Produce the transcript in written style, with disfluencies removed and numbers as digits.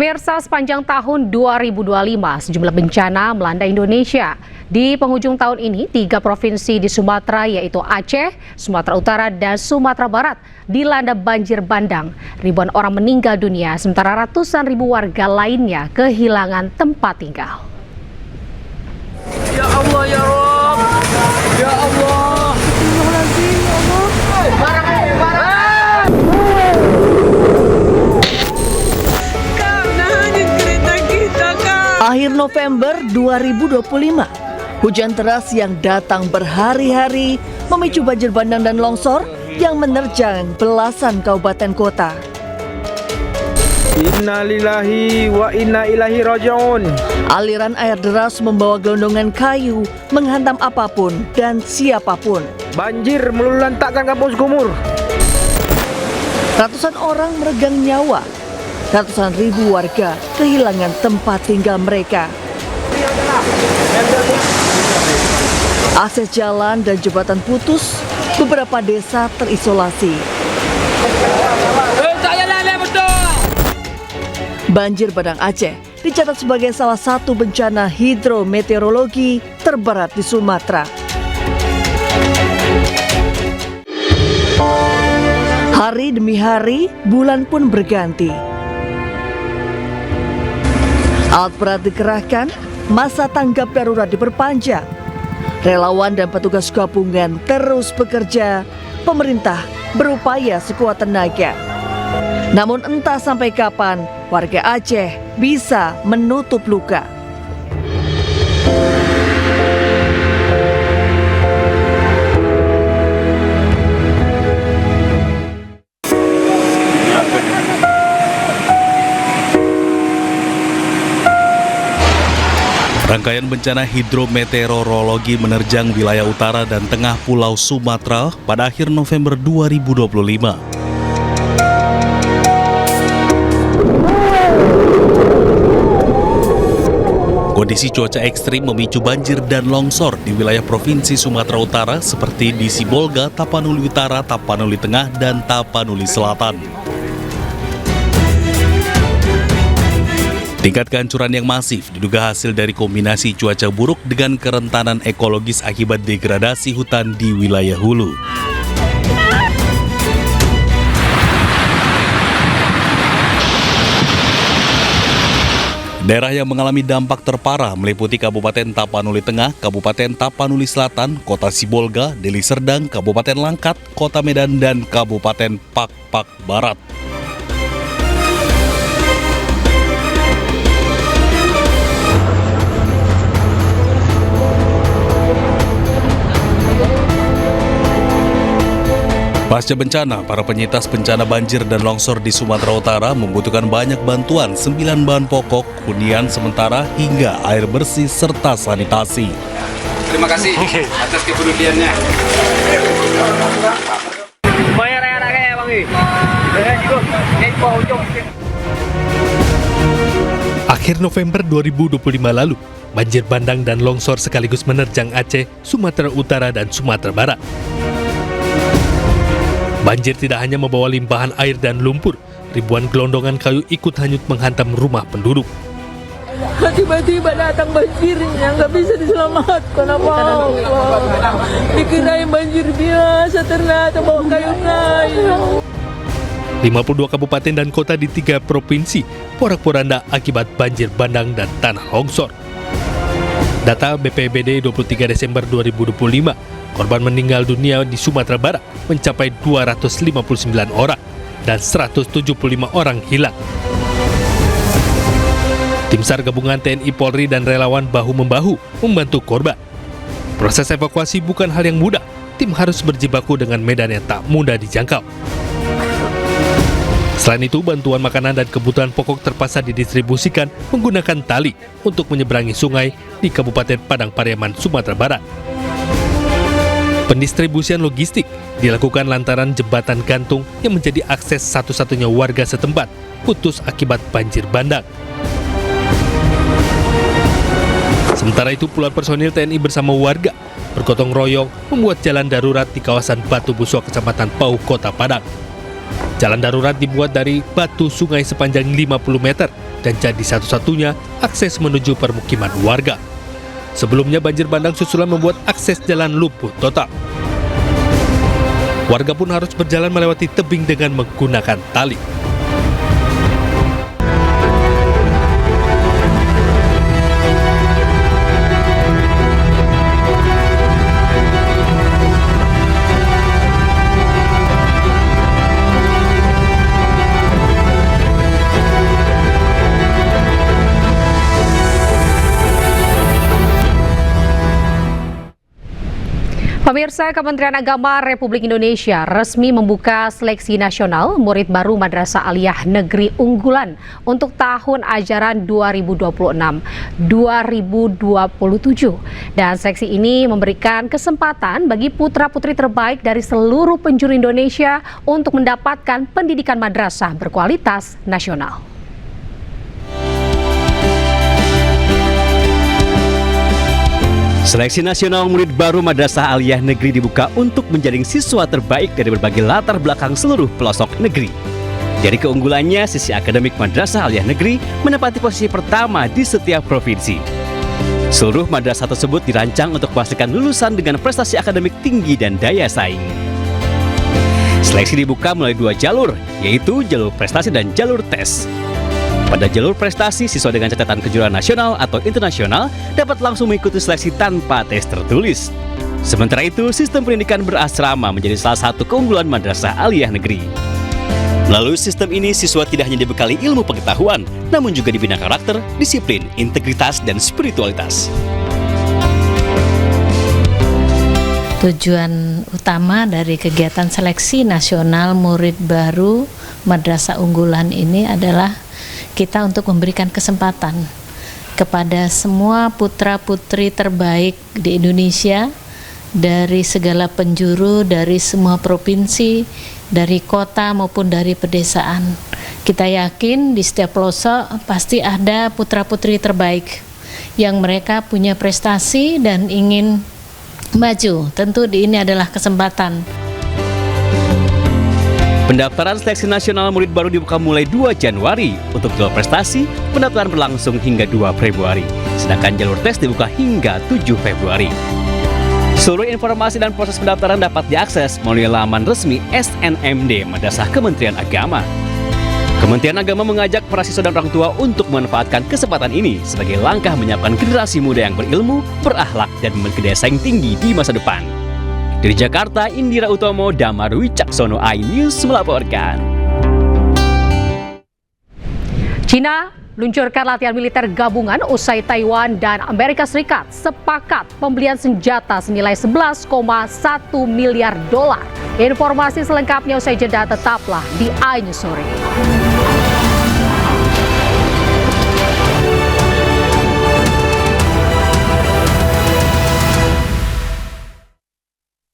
Pemirsa, sepanjang tahun 2025, sejumlah bencana melanda Indonesia. Di penghujung tahun ini, 3 provinsi di Sumatera yaitu Aceh, Sumatera Utara, dan Sumatera Barat dilanda banjir bandang. Ribuan orang meninggal dunia, sementara ratusan ribu warga lainnya kehilangan tempat tinggal. Ya Allah, ya Rob! Ya Allah! Akhir November 2025, hujan deras yang datang berhari-hari memicu banjir bandang dan longsor yang menerjang belasan kabupaten kota. Innalillahi wa inna ilaihi raji'un. Aliran air deras membawa gelondongan kayu menghantam apapun dan siapapun. Banjir melulantakkan kampung Sumur. Ratusan orang meregang nyawa. Ratusan ribu warga kehilangan tempat tinggal mereka. Akses jalan dan jembatan putus, beberapa desa terisolasi. Banjir bandang Aceh dicatat sebagai salah satu bencana hidrometeorologi terberat di Sumatera. Hari demi hari, bulan pun berganti. Alat berat dikerahkan, masa tanggap darurat diperpanjang. Relawan dan petugas gabungan terus bekerja, pemerintah berupaya sekuat tenaga. Namun entah sampai kapan warga Aceh bisa menutup luka. Rangkaian bencana hidrometeorologi menerjang wilayah utara dan tengah pulau Sumatera pada akhir November 2025. Kondisi cuaca ekstrim memicu banjir dan longsor di wilayah Provinsi Sumatera Utara seperti di Sibolga, Tapanuli Utara, Tapanuli Tengah, dan Tapanuli Selatan. Tingkat kehancuran yang masif diduga hasil dari kombinasi cuaca buruk dengan kerentanan ekologis akibat degradasi hutan di wilayah hulu. Daerah yang mengalami dampak terparah meliputi Kabupaten Tapanuli Tengah, Kabupaten Tapanuli Selatan, Kota Sibolga, Deli Serdang, Kabupaten Langkat, Kota Medan, dan Kabupaten Pakpak Barat. Pasca bencana, para penyintas bencana banjir dan longsor di Sumatera Utara membutuhkan banyak bantuan, 9 bahan pokok, hunian sementara hingga air bersih serta sanitasi. Terima kasih atas kepeduliannya. Akhir November 2025 lalu, banjir bandang dan longsor sekaligus menerjang Aceh, Sumatera Utara, dan Sumatera Barat. Banjir tidak hanya membawa limpahan air dan lumpur, ribuan gelondongan kayu ikut hanyut menghantam rumah penduduk. Tiba-tiba datang banjirnya, nggak bisa diselamatkan apa-apa. Dikirain banjir biasa, ternyata bawa kayu-kayu. 52 kabupaten dan kota di 3 provinsi porak-poranda akibat banjir bandang dan tanah longsor. Data BPBD 23 Desember 2025, korban meninggal dunia di Sumatera Barat mencapai 259 orang dan 175 orang hilang. Tim SAR gabungan TNI Polri dan relawan bahu-membahu membantu korban. Proses evakuasi bukan hal yang mudah, tim harus berjibaku dengan medan yang tak mudah dijangkau. Selain itu, bantuan makanan dan kebutuhan pokok terpaksa didistribusikan menggunakan tali untuk menyeberangi sungai di Kabupaten Padang Pariaman, Sumatera Barat. Pendistribusian logistik dilakukan lantaran jembatan gantung yang menjadi akses satu-satunya warga setempat putus akibat banjir bandang. Sementara itu, puluhan personil TNI bersama warga bergotong royong membuat jalan darurat di kawasan Batu Busua, Kecamatan Pauh, Kota Padang. Jalan darurat dibuat dari batu sungai sepanjang 50 meter dan jadi satu-satunya akses menuju permukiman warga. Sebelumnya banjir bandang susulan membuat akses jalan lumpuh total. Warga pun harus berjalan melewati tebing dengan menggunakan tali. Pemirsa, Kementerian Agama Republik Indonesia resmi membuka seleksi nasional murid baru Madrasah Aliyah Negeri Unggulan untuk tahun ajaran 2026-2027. Dan seleksi ini memberikan kesempatan bagi putra-putri terbaik dari seluruh penjuru Indonesia untuk mendapatkan pendidikan madrasah berkualitas nasional. Seleksi nasional murid baru Madrasah Aliyah Negeri dibuka untuk menjaring siswa terbaik dari berbagai latar belakang seluruh pelosok negeri. Dari keunggulannya, sisi akademik Madrasah Aliyah Negeri menempati posisi pertama di setiap provinsi. Seluruh madrasah tersebut dirancang untuk memastikan lulusan dengan prestasi akademik tinggi dan daya saing. Seleksi dibuka melalui 2 jalur, yaitu jalur prestasi dan jalur tes. Pada jalur prestasi, siswa dengan catatan kejuaraan nasional atau internasional dapat langsung mengikuti seleksi tanpa tes tertulis. Sementara itu, sistem pendidikan berasrama menjadi salah satu keunggulan Madrasah Aliyah Negeri. Melalui sistem ini, siswa tidak hanya dibekali ilmu pengetahuan, namun juga dibina karakter, disiplin, integritas, dan spiritualitas. Tujuan utama dari kegiatan seleksi nasional murid baru Madrasah Unggulan ini adalah kita untuk memberikan kesempatan kepada semua putra-putri terbaik di Indonesia dari segala penjuru, dari semua provinsi, dari kota maupun dari pedesaan. Kita yakin di setiap pelosok pasti ada putra-putri terbaik yang mereka punya prestasi dan ingin maju. Tentu ini adalah kesempatan. Pendaftaran seleksi nasional murid baru dibuka mulai 2 Januari. Untuk jalur prestasi, pendaftaran berlangsung hingga 2 Februari. Sedangkan jalur tes dibuka hingga 7 Februari. Seluruh informasi dan proses pendaftaran dapat diakses melalui laman resmi SNMD Madrasah Kementerian Agama. Kementerian Agama mengajak para siswa dan orang tua untuk memanfaatkan kesempatan ini sebagai langkah menyiapkan generasi muda yang berilmu, berakhlak, dan memiliki daya saing tinggi di masa depan. Dari Jakarta, Indira Utomo, Damar Wicaksono, iNews melaporkan. China luncurkan latihan militer gabungan usai Taiwan dan Amerika Serikat sepakat pembelian senjata senilai 11,1 miliar dolar. Informasi selengkapnya usai jeda, tetaplah di iNews Sore.